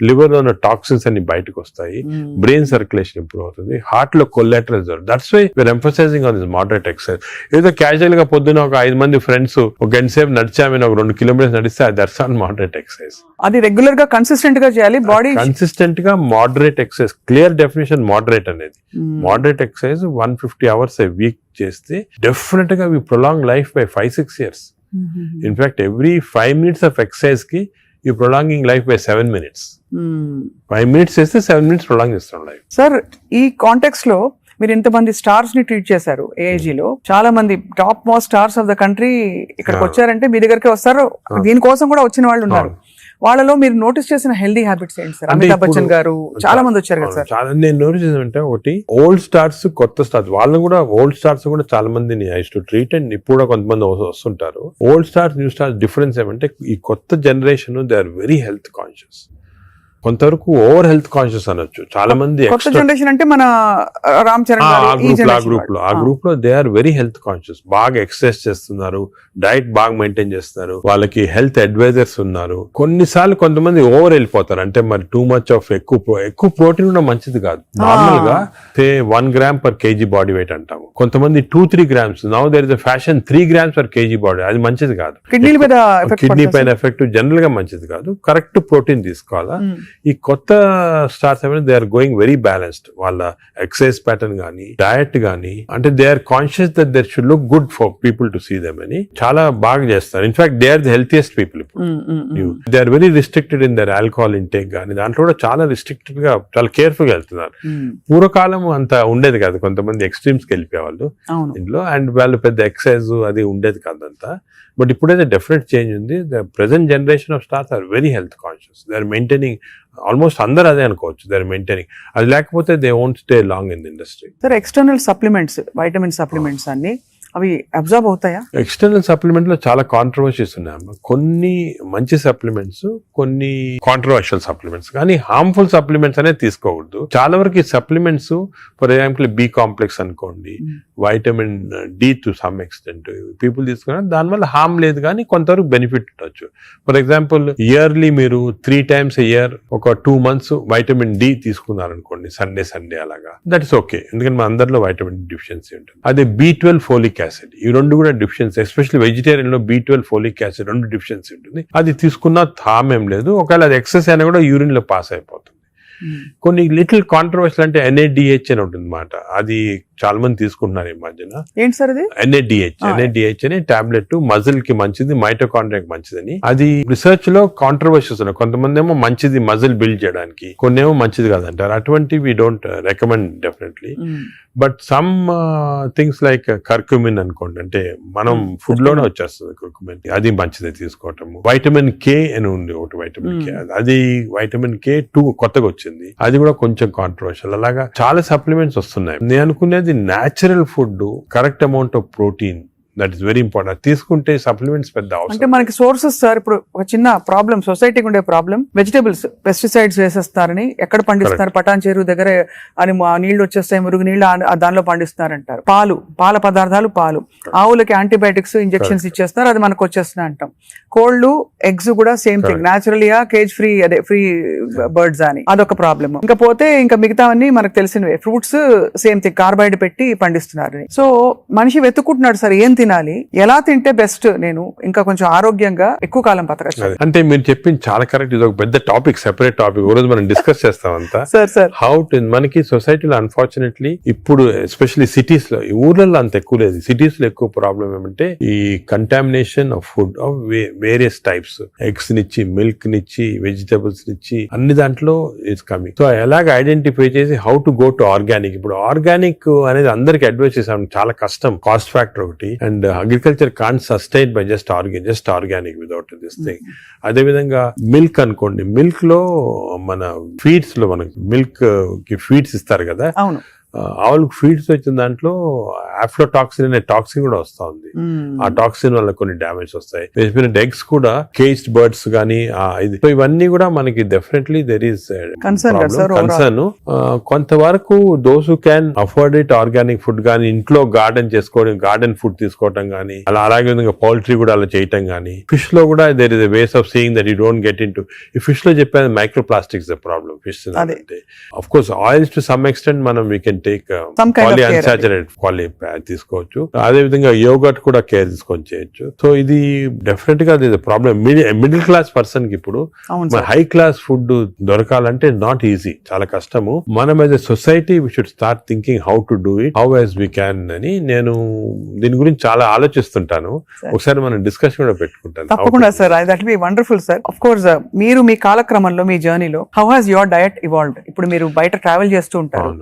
లివర్ లో ఉన్న టాక్సిన్స్ అన్ని బయటకు వస్తాయి, బ్రెయిన్ సర్క్యులేషన్ ఇంప్రూవ్ అవుతుంది, హార్ట్ లో collateral. That's why we're emphasising on this moderate exercise. ఏదో క్యాజువల్ గా పొద్దున ఒక 5 మంది ఫ్రెండ్స్ ఒక గంట సేపు నడిచామని ఒక 2 kilometers నడిస్తే దట్స్ నాట్ మోడరేట్ ఎక్సర్సైజ్. అది రెగ్యులర్ గా కన్సిస్టెంట్ గా చేయాలి. బాడీ కన్సిస్టెంట్ గా moderate exercise. Clear definition moderate అనేది. Moderate exercise 150 hours a week చేస్తే డెఫినెట్ గా we prolong life by 5-6 years. In fact every 5 minutes of exercise కి you prolonging life by 7 minutes. 5 minutes చేస్తే 7 minutes ప్రొలాంగ్ చేస్తాం లైఫ్. సార్, ఈ కాంటెక్స్ట్ లో మీరు ఇంతమంది స్టార్స్ ని ట్రీట్ చేశారు. AIG లో చాలా మంది top most stars of the country ఇక్కడికి వచ్చారంటే మీ దగ్గరికి వస్తారు. దీనికోసం కూడా వచ్చిన వాళ్ళు ఉన్నారు. వాళ్ళలో మీరు నోటీస్ చేసిన హెల్దీ హ్యాబిట్స్ ఏంటి సార్? అమితాబ్ బచ్చన్ గారు చాలా మంది వచ్చారు కదా సార్. చాలా నేను నోటీస్ చేసానంటే, ఒకటి ఓల్డ్ స్టార్స్, కొత్త స్టార్స్. వాళ్ళని కూడా ఓల్డ్ స్టార్స్ కూడా చాలా మందిని ఐ టు ట్రీట్. అండ్ ఇప్పుడు కూడా కొంతమంది వస్తుంటారు. Old stars, new stars difference ఏమంటే, ఈ కొత్త generation they are very health conscious. కొంతవరకు ఓవర్ హెల్త్ కాన్షియస్ అనొచ్చు. చాలా మంది కొత్త జనరేషన్ అంటే మన రామ్ చరణ్ ఆ గ్రూప్ లో they are very health conscious. బాగా ఎక్సర్సైజ్ చేస్తున్నారు, డైట్ బాగా మెయింటైన్ చేస్తున్నారు, వాళ్ళకి హెల్త్ అడ్వైజర్స్ ఉన్నారు. కొన్నిసార్లు కొంతమంది ఓవర్ వెళ్ళిపోతారు. అంటే మరి టూ మచ్ ఆఫ్ ఎక్కువ ప్రోటీన్ కూడా మంచిది కాదు. నార్మల్ గా 1 gram per kg body weight అంటాము. కొంతమంది 2-3 grams. Now there is a fashion 3 grams per kg body. అది మంచిది కాదు. కిడ్నీ పైన ఎఫెక్ట్ జనరల్ గా మంచిది కాదు. కరెక్ట్ ప్రోటీన్ తీసుకోవాలా. ఈ కొత్త స్టార్స్ ఏమైనా they are going very balanced. వాళ్ళ ఎక్సర్సైజ్ ప్యాటర్న్ కానీ డయట్ కానీ, అంటే they are conscious that their should look good for people to see them అని చాలా బాగా చేస్తారు. In fact they are the healthiest people ఇప్పుడు. They are very restricted in their alcohol intake కానీ, దాంట్లో కూడా చాలా రిస్ట్రిక్టెడ్ గా చాలా కేర్ఫుల్ గా వెళ్తున్నారు. పూర్వకాలం అంత ఉండేది కాదు, కొంతమంది ఎక్స్ట్రీమ్స్ కి వెళ్ళిపోయేవాళ్ళు ఇంట్లో, అండ్ వాళ్ళు పెద్ద ఎక్సర్సైజ్ అది ఉండేది కాదంతా. బట్ ఇప్పుడైతే డెఫినెట్ చేంజ్ ఉంది. The present generation of stars are very health conscious. They are maintaining, almost అందరూ అదే అనుకోవచ్చు, దే ఆర్ మెయింటైనింగ్. అది లేకపోతే they won't stay long in the industry. Sir external supplements, vitamin supplements అన్ని అవి అబ్జర్వ్ అవుతాయా? ఎక్స్టర్నల్ సప్లిమెంట్ లో చాలా కాంట్రవర్సీస్ ఉన్నాయమ్మా. కొన్ని మంచి సప్లిమెంట్స్, కొన్ని కాంట్రవర్షియల్ సప్లిమెంట్స్, కానీ హార్మ్ఫుల్ సప్లిమెంట్స్ అనేది తీసుకోకూడదు. చాలా వరకు ఈ supplements, for example B complex అనుకోండి, vitamin D to some extent people తీసుకున్నారు, దానివల్ల హార్మ్ లేదు కానీ కొంతవరకు బెనిఫిట్ ఉండొచ్చు. ఫర్ ఎగ్జాంపుల్ ఇయర్లీ మీరు 3 times a year ఒక 2 months వైటమిన్ డి తీసుకున్నారనుకోండి, సండే అలాగా, దట్ ఇస్ ఓకే. ఎందుకంటే మన అందరిలో వైటమిన్ డిఫిషియన్సీ ఉంటుంది. అదే B12 ఫోలిక్ యాసిడ్, ఈ రెండు కూడా డిఫిషియన్సీ, ఎస్పెషల్లీ వెజిటేరియన్ లో B12 ఫోలిక్ యాసిడ్ రెండు డిఫిషియన్సీ ఉంటుంది. అది తీసుకున్న హామ్ ఏం లేదు, ఒకవేళ అది ఎక్సెస్ అయినా కూడా యూరిన్ లో పాస్ అయిపోతుంది. కొన్ని లిటిల్ కాంట్రవర్షియల్ అంటే NADH అని ఉంటుంది అన్నమాట. అది చాలా మంది తీసుకుంటున్నారు ఈ మధ్యన. ఏంటి సార్ అది? NADH అనే టాబ్లెట్ మజిల్ కి మంచిది, మైటోకాండ్రియాకి మంచిదని. అది రిసర్చ్ లో కాంట్రవర్షియస్ ఉన్నాయి. కొంతమంది ఏమో మంచిది మజిల్ బిల్డ్ చేయడానికి, కొన్ని ఏమో మంచిది కాదంటారు. అటువంటి we don't recommend definitely. But some things like curcumin అనుకోండి, అంటే మనం ఫుడ్ లోనే వచ్చేస్తుంది కర్కుమిన్, అది మంచిది తీసుకోవటము. వైటమిన్ K అని ఉంది ఒకటి, వైటమిన్ K, అది వైటమిన్ K2 కొత్తగా వచ్చింది, అది కూడా కొంచెం కాంట్రవర్షియల్. అలాగా చాలా సప్లిమెంట్స్ వస్తున్నాయి. నేను అనుకునేది natural food, correct amount of protein, that is very important. తీసుకుంటే సప్లిమెంట్స్ పెద్ద అవసరం. అంటే మనకి సోర్సెస్ సార్, ఇప్పుడు ఒక చిన్న ప్రాబ్లం, సొసైటీకి ఉండే ప్రాబ్లం, వెజిటేబుల్స్ పెస్టిసైడ్స్ వేసేస్తారని, ఎక్కడ పండిస్తున్నారు, పటాన్ చెరువు దగ్గర అని నీళ్లు వచ్చేస్తాయి, మురుగు నీళ్లు దానిలో పండిస్తున్నారంటారు. పాల పదార్థాలు, ఆవులకి యాంటీబయాటిక్స్ ఇంజెక్షన్స్ ఇచ్చేస్తారు, అది మనకు వచ్చేస్తున్నాయి అంటాం. కోళ్లు, ఎగ్స్ కూడా సేమ్ థింగ్, న్యాచురల్గా కేజ్ ఫ్రీ, అదే ఫ్రీ బర్డ్స్ అని, అదొక ప్రాబ్లమ్. ఇంకా పోతే ఇంకా మిగతావన్నీ మనకు తెలిసినవే. ఫ్రూట్స్ సేమ్ థింగ్, కార్బైడ్ పెట్టి పండిస్తున్నారు. సో మనిషి వెతుక్కుంటున్నాడు సార్ ఏం తినాలి, ఎలా తింటే బెస్ట్, నేను ఇంకా కొంచెం ఆరోగ్యంగా ఎక్కువ కాలం బతకచ్చు. అంటే మీరు చెప్పింది చాలా కరెక్ట్. ఇది ఒక పెద్ద టాపిక్, సెపరేట్ టాపిక్, రోజు మనం డిస్కస్ చేస్తాం అంతా. సార్ హౌ టు, మనకి సొసైటీలో అన్ఫార్చునేట్లీ ఇప్పుడు ఎస్పెషల్లీ సిటీస్ లో, ఈ ఊర్లలో అంత ఎక్కువ లేదు, సిటీస్ లో ఎక్కువ ప్రాబ్లం ఏమంటే ఈ contamination of food of various types, eggs నిచ్చి, మిల్క్ నిచ్చి, వెజిటబుల్స్ నిచ్చి, అన్ని దాంట్లో ఇట్స్ కమింగ్. సో ఎలాగ ఐడెంటిఫై చేసి how to go to organic. ఇప్పుడు ఆర్గానిక్ అనేది అందరికి అడ్వైస్ చేసాం, చాలా కష్టం, కాస్ట్ ఫ్యాక్టర్ ఒకటి, and agriculture can't sustain by just organic without this thing. అదే విధంగా మిల్క్ అనుకోండి, మిల్క్ లో మన ఫీడ్స్ లో మనకి మిల్క్ కి ఫీడ్స్ ఇస్తారు కదా, ఆవులకు ఫీడ్స్ వచ్చిన దాంట్లో ఆఫ్లోటాక్సిన్ అనే టాక్సిన్ కూడా వస్తా ఉంది. ఆ టాక్సిన్ వల్ల కొన్ని డ్యామేజ్ వస్తాయి. ఎగ్స్ కూడా కేజ్డ్ బర్డ్స్ గానీ, ఇది, సో ఇవన్నీ కూడా మనకి డెఫినెట్లీ దెర్ ఈస్ కన్సర్న్. కొంతవరకు those who can afford it, organic food గానీ, ఇంట్లో గార్డెన్ చేసుకోవడం, గార్డెన్ ఫుడ్ తీసుకోవటం గానీ, అలాగే విధంగా పౌల్ట్రీ కూడా అలా చేయటం గానీ. ఫిష్ లో కూడా there is a ways of seeing that you don't get into. ఈ ఫిష్ లో చెప్పేది micro plastics the problem. Fish అంటే of course oils to some extent మనం వీ కెన్ టేక్ పాలిఅన్సాచురేటెడ్ తీసుకోవచ్చు. అదే విధంగా యోగర్ట్ కూడా కేర్ తీసుకొని చేయొచ్చు. సో ఇది డెఫినెట్ గా ప్రాబ్లం. మిడిల్ క్లాస్ పర్సన్ కి ఇప్పుడు హై క్లాస్ ఫుడ్ దొరకాలంటే నాట్ ఈజీ, చాలా కష్టము. మనం as a society we should start thinking how to do it, how as we can అని నేను దీని గురించి చాలా ఆలోచిస్తుంటాను. ఒకసారి మనం డిస్కషన్ కూడా పెట్టుకుంటాను. తప్పకుండా sir, that be wonderful sir. Of course మీరు మీ కాలక్రమంలో, మీ జర్నీలో how has your diet evolved? ఇప్పుడు మీరు బయట ట్రావెల్ చేస్తూ ఉంటారు,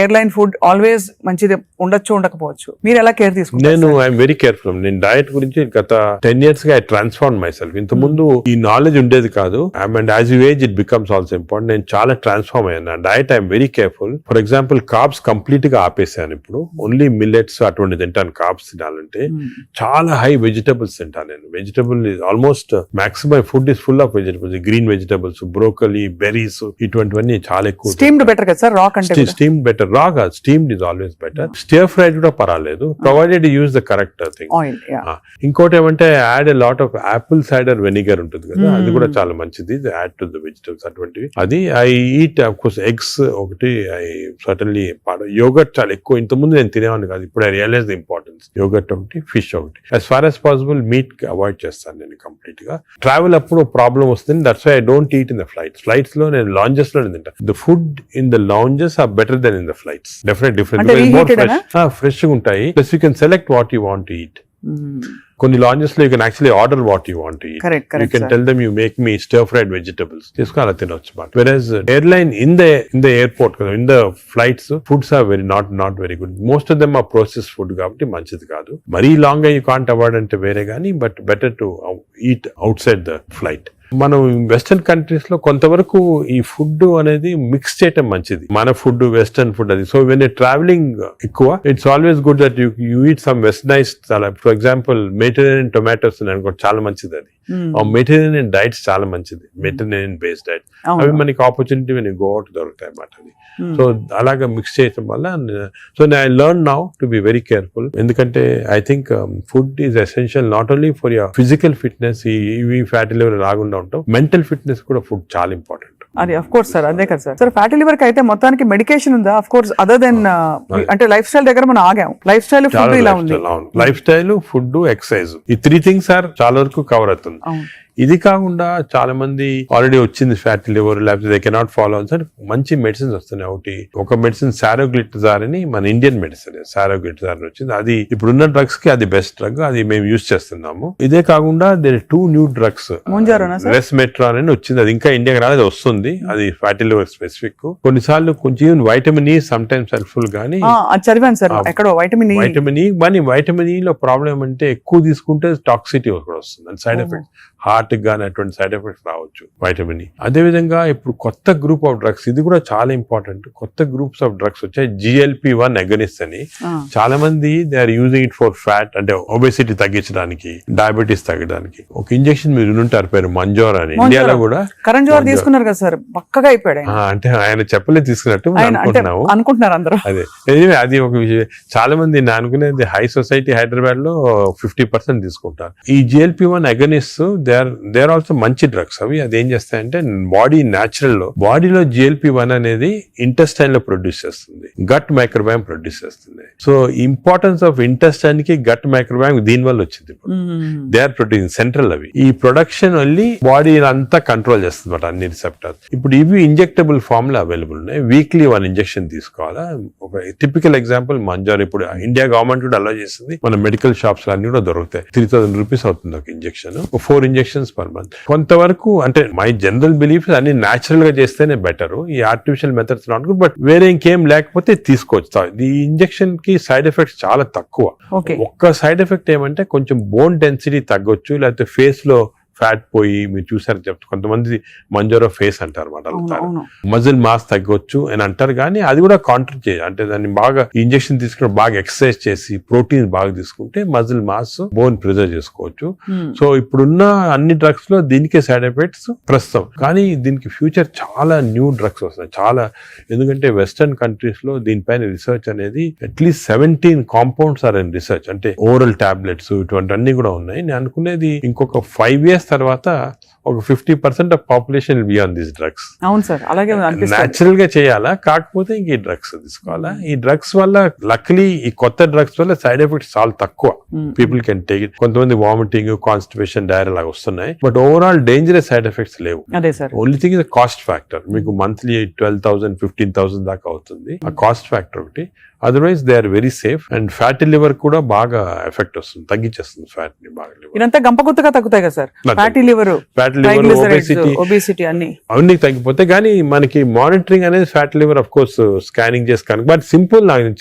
ఎయిర్లైన్ ఫుడ్ ఆల్వేస్ మంచిది ఉండొచ్చు, ఉండకపోవచ్చు, మీరు ఎలా కేర్ తీసుకుంటారు? నేను ఐఎమ్ వెరీ కేర్ఫుల్. నేను డయట్ గురించి గత 10 years గా ఐ ట్రాన్స్ఫార్మ్ మై సెల్ఫ్. ఇంత ముందు ఈ నాలెడ్జ్ ఉండేది కాదు, and as you age it becomes also important. నేను చాలా ట్రాన్స్ఫార్మ్ అయ్యాను. Diet I'm very careful. For example carbs complete గా ఆపేసాను. ఇప్పుడు ఓన్లీ మిల్లెట్స్ అటువంటి తింటాను. కార్బ్స్ తినాలంటే చాలా హై వెజిటబుల్స్ తింటాను నేను. Vegetable almost maximum food is full of vegetables, green vegetables, broccoli, berries, ఇటువంటివన్నీ చాలా ఎక్కువ. స్టీమ్డ్ బెటర్ కదా సార్, రా కంటే స్టీమ్ బెటర్. కాదు, steamed is always better. Stir fried కూడా పర్వాలేదు, provided use the correct thing. Oil. ఇంకోటి ఏమంటే add a lot of Apple cider vinegar ఉంటుంది కదా, అది కూడా చాలా మంచిది, యాడ్ టు ద వెజిటబుల్స్ అటువంటివి. అది I eat of course eggs ఒకటి, ఐ సర్టన్లీ యోగర్ట్ చాలా ఎక్కువ. ఇంతకుముందు నేను తినేవాడిని కాదు, ఇప్పుడు I realise the importance. Yogurt ఒకటి, ఫిష్ ఒకటి. As far as possible meat avoid చేస్తాను నేను కంప్లీట్ గా. ట్రావెల్ అప్పుడు ప్రాబ్లం వస్తుంది, that's why I don't eat in the flights. Flights లో నేను లాంజెస్ లో తింటా. The food in the lounges are better than in the flights. Definite different, fresh ఉంటాయి. Plus you can select what you want to eat. కొన్ని లాంజెస్ లో you can actually order what you want to eat. You can tell them you make me stir fried vegetables, తీసుకుని అలా తినొచ్చు. Versus airline in the airport కదా, in the flights foods are very not very good. Most of them are process food కాబట్టి మంచిది కాదు. మరీ లాంగ్ గా యూ కాంట్ అవాయిడ్ అంటే వేరే కానీ, but better to eat out side the flight. మనం వెస్టర్న్ కంట్రీస్ లో కొంతవరకు ఈ ఫుడ్ అనేది మిక్స్ చేయటం మంచిది, మన ఫుడ్ వెస్టర్న్ ఫుడ్ అది. సో వెన్ ట్రావెలింగ్ ఎక్కువ, it's always good that you eat some westernise. For example Mediterranean tomatoes అనుకో, చాలా మంచిది అది. మెడిటరేనియన్ డైట్స్ చాలా మంచిది, మెడిటరేనియన్ బేస్డ్ డైట్. అవి మనకి ఆపర్చునిటీ వెన్ గో అవుట్ దొరుకుతాయి అన్నమాట అది. సో అలాగా మిక్స్ చేయటం వల్ల, so I learn now to be very careful. ఎందుకంటే I think food is essential not only for your physical fitness, ఈ ఫ్యాటీ లివర్ రాకుండా ఉంటాం, మెంటల్ ఫిట్నెస్ కూడా ఫుడ్ చాలా ఇంపార్టెంట్. అది అఫ్ కోర్స్ సార్, అదే కదా సార్. సార్ ఫ్యాటీ లివర్ కి అయితే మొత్తానికి మెడికేషన్ ఉందా? అఫ్ కోర్స్ అదర్ దెన్ అంటే లైఫ్ స్టైల్ దగ్గర మనం ఆగాం. లైఫ్ స్టైల్ ఫుడ్ ఇలా ఉంది. లైఫ్ స్టైల్, ఫుడ్, ఎక్సర్సైజ్, ఈ 3 థింగ్స్ ఆర్ చాలా వరకు కవర్ అవుతుంది. ఇది కాకుండా చాలా మంది ఆల్రెడీ వచ్చింది ఫ్యాటీ లివర్, లేకపోతే దే కెనాట్ ఫాలో సార్, మంచి మెడిసిన్స్ వస్తున్నాయి. ఒక మెడిసిన్ సారోగ్లిటజార్ అని, మన ఇండియన్ మెడిసిన్ సారోగ్లిటజార్ వచ్చింది. అది ఇప్పుడున్న డ్రగ్స్ కి అది బెస్ట్ డ్రగ్, అది మేము యూజ్ చేస్తున్నాము. ఇదే కాకుండా దేర్ 2 న్యూ డ్రగ్స్, రెస్మెట్రాన్ అని వచ్చింది, అది ఇంకా ఇండియాకి రాలేదు, వస్తుంది. అది ఫ్యాటీ లివర్ స్పెసిఫిక్. కొన్నిసార్లు కొంచెం vitamin E some times helpful గానీ, చదివాను సార్ ఎక్కడో వైటమిన్ ఈ. కానీ వైటమిన్ ఈ లో ప్రాబ్లం అంటే ఎక్కువ తీసుకుంటే టాక్సిటీ కూడా వస్తుంది, సైడ్ ఎఫెక్ట్స్, హార్ట్ గానీ అటువంటి సైడ్ ఎఫెక్ట్స్ రావచ్చు వైటమిన్ ఈ. అదేవిధంగా ఇప్పుడు కొత్త గ్రూప్ ఆఫ్ డ్రగ్స్, ఇది కూడా చాలా ఇంపార్టెంట్. కొత్త గ్రూప్స్ ఆఫ్ డ్రగ్స్ వచ్చాయి, GLP-1 అగనిస్ట్ అని. చాలా మంది they are using it for fat, అంటే ఒబెసిటీ తగ్గించడానికి, డయాబెటీస్ తగ్గడానికి. ఒక ఇంజెక్షన్ మీరు ఉంటారు పేరు మంజోర్ అని, ఇండియాలో కూడా కరణ్ జోహర్ తీసుకున్నారు కదా సార్, పక్కగా అయిపోయాడు. అంటే ఆయన చెప్పలే తీసుకున్నట్టు అనుకుంటున్నారు అందరూ. అదే అది ఒక విషయం. చాలా మంది నేను అనుకునేది హై సొసైటీ హైదరాబాద్ లో 50% తీసుకుంటారు ఈ GLP-1 agonist. They are also మంచి డ్రగ్స్ అవి. అది ఏం చేస్తాయంటే బాడీ న్యాచురల్ లో, బాడీలో GLP-1 అనేది ఇంటెస్టైన్ లో ప్రొడ్యూస్ చేస్తుంది, గట్ మైక్రోబయామ్ ప్రొడ్యూస్ చేస్తుంది. సో ఇంపార్టెన్స్ ఆఫ్ ఇంటెస్టైన్ కి గట్ మైక్రోబయామ్ దీని వల్ల వచ్చింది. దే ఆర్ ప్రొడ్యూసింగ్ సెంట్రల్, అవి ఈ ప్రొడక్షన్ వల్లి బాడీ అంతా కంట్రోల్ చేస్తుంది అన్నమాట, అన్ని రిసెప్టర్స్. ఇప్పుడు ఇవి ఇంజెక్టబుల్ ఫామ్ లో అవైలబుల్ ఉన్నాయి, వీక్లీ 1 ఇంజెక్షన్ తీసుకోవాలా. ఒక టిపికల్ ఎగ్జాంపుల్ మంజార్, ఇప్పుడు ఇండియా గవర్నమెంట్ కూడా అలో చేస్తుంది, మన మెడికల్ షాప్స్ అన్ని కూడా దొరుకుతాయి. 3000 రూపీస్ అవుతుంది ఒక ఇంజెక్షన్, 4 ఇంజెక్షన్స్ పర్ మంత్. కొంతవరకు అంటే మై జనరల్ బిలీఫ్ అన్ని న్యాచురల్ గా చేస్తేనే బెటర్, ఈ artificial methods not good. But వేరే ఇంకేం లేకపోతే తీసుకోవచ్చు. ఈ ఇంజెక్షన్ కి సైడ్ ఎఫెక్ట్స్ చాలా తక్కువ. ఒక్క సైడ్ ఎఫెక్ట్ ఏమంటే కొంచెం బోన్ డెన్సిటీ తగ్గొచ్చు, లేకపోతే ఫేస్ లో ఫ్యాట్ పోయి, మీరు చూసారు చెప్తారు కొంతమంది మంజోరో ఫేస్ అంటారు అనమాట, మజిల్ మాస్ తగ్గొచ్చు అని అంటారు. కానీ అది కూడా కాంట్రిబ్యూట్ చేయాలి, అంటే దాన్ని బాగా ఇంజెక్షన్ తీసుకుని బాగా ఎక్సర్సైజ్ చేసి ప్రోటీన్ బాగా తీసుకుంటే మజిల్ మాస్, బోన్ ప్రిజర్వ్ చేసుకోవచ్చు. సో ఇప్పుడున్న అన్ని డ్రగ్స్ లో దీనికే సైడ్ ఎఫెక్ట్స్ ప్రస్తుతం, కానీ దీనికి ఫ్యూచర్ చాలా న్యూ డ్రగ్స్ వస్తాయి చాలా. ఎందుకంటే వెస్టర్న్ కంట్రీస్ లో దీనిపైన రీసెర్చ్ అనేది at least 17 compounds are in research, అంటే ఓరల్ టాబ్లెట్స్ ఇటువంటి అన్ని కూడా ఉన్నాయి. నేను అనుకునేది ఇంకొక 5 years తర్వాత ఒక 50% of population will be on these drugs. అవును సార్, అలాగే న్యాచురల్ గా చేయాలా, కాకపోతే ఇంక ఈ డ్రగ్స్ తీసుకోవాలా. ఈ డ్రగ్స్ వల్ల లక్లీ ఈ కొత్త డ్రగ్స్ వల్ల సైడ్ ఎఫెక్ట్స్ చాలా తక్కువ, పీపుల్ కెన్ టేక్ ఇట్. కొంతమంది వామిటింగ్, కాన్స్టిపేషన్, డైరియా లాగా వస్తున్నాయి, but overall dangerous side effects లేవు. Only thing is cost factor. మీకు మంత్లీ 12,000 15,000 దాకా అవుతుంది, ఆ కాస్ట్ ఫ్యాక్టర్ ఒకటి. Otherwise they are very safe. And fatty liver కూడా బాగా ఎఫెక్ట్ వస్తుంది, తగ్గించేస్తుంది ఫ్యాట్ ని బాగా. ఇదంతా గంపగుత్తగా తగ్గుతాయి కదా సార్, ఫ్యాటీ లివర్, ఒబేసిటీ అన్ని తగ్గిపోతాయి. కానీ మనకి మానిటరింగ్ అనేది fatty liver of course scanning చేసి కనుక, బట్